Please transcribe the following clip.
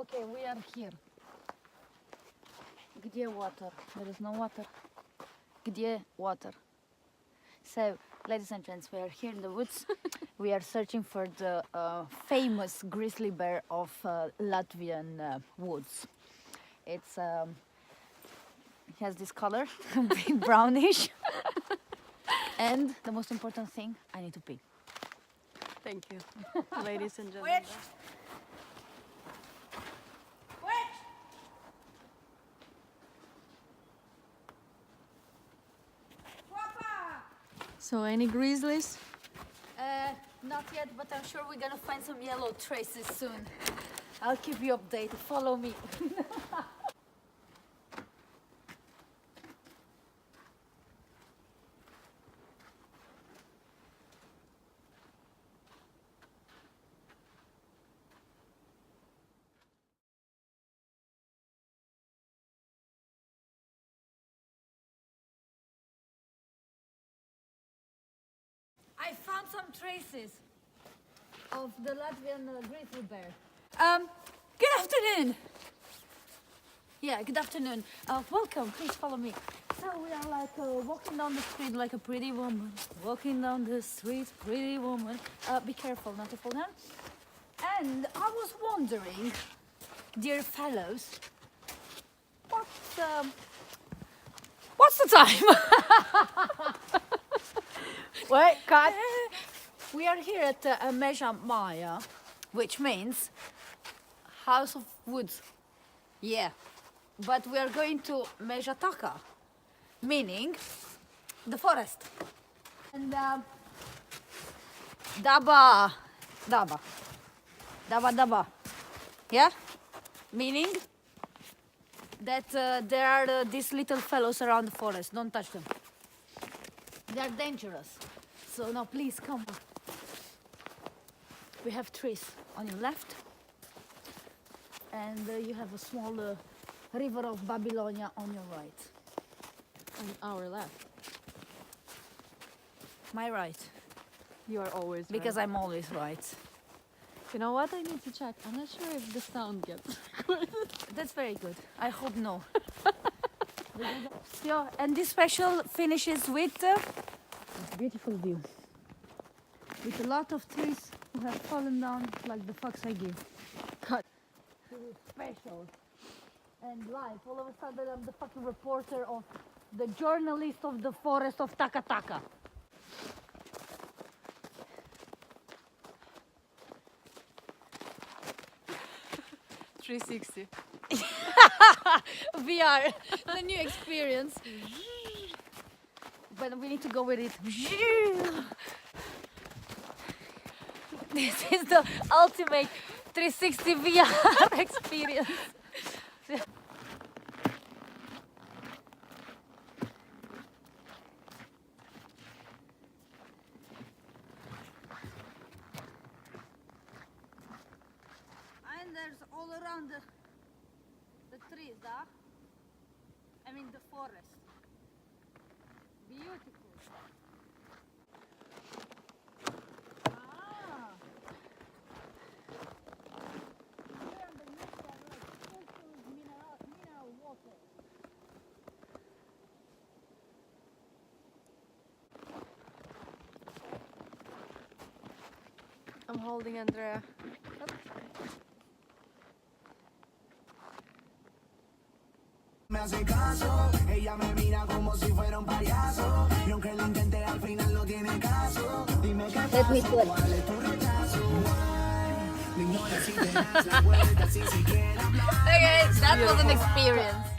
Okay, we are here. Где water? There is no water. Где water? So, ladies and gents, we are here in the woods. We are searching for the famous grizzly bear of Latvian woods. It's it has this color, brownish. And the most important thing, I need to pee. Thank you, ladies and gentlemen. So, any grizzlies? Not yet, but I'm sure we're gonna find some yellow traces soon. I'll keep you updated. Follow me. I found some traces of the Latvian grizzly bear. Good afternoon. Yeah, good afternoon. Welcome. Please follow me. So we are like walking down the street like a pretty woman. Walking down the street, pretty woman. Be careful not to fall down. And I was wondering, dear fellows, what's the time? Wait, cut. We are here at Meja Maya, which means House of Woods. Yeah. But we are going to Meja Taka, meaning the forest. And Daba. Yeah? Meaning that there are these little fellows around the forest. Don't touch them. They are dangerous. So now please come. We have trees on your left. And you have a small river of Babylonia on your right. On our left. My right. You are always Because right. I'm always right. You know what? I need to check. I'm not sure if the sound gets recorded. That's very good. I hope no. Yeah, and this special finishes with this beautiful view. With a lot of trees who have fallen down like the fucks I give. Cut. Special. And live. All of a sudden I'm the fucking reporter of the journalist of the forest of Taka Taka. .360. VR, the new experience. But we need to go with it. This is the ultimate 360 VR experience. And there's all around the trees, huh? I mean the forest. Beautiful. Ah. Here underneath there are like filtered mineral water. I'm holding Andrea. Me hace caso, ella me mira como si fuera un payaso. Y aunque lo intente, al final no tiene caso. Dime qué pasa, cuál es tu rechazo. Me ignora si te das la vuelta, si siquiera hablar. Okay, that was an experience.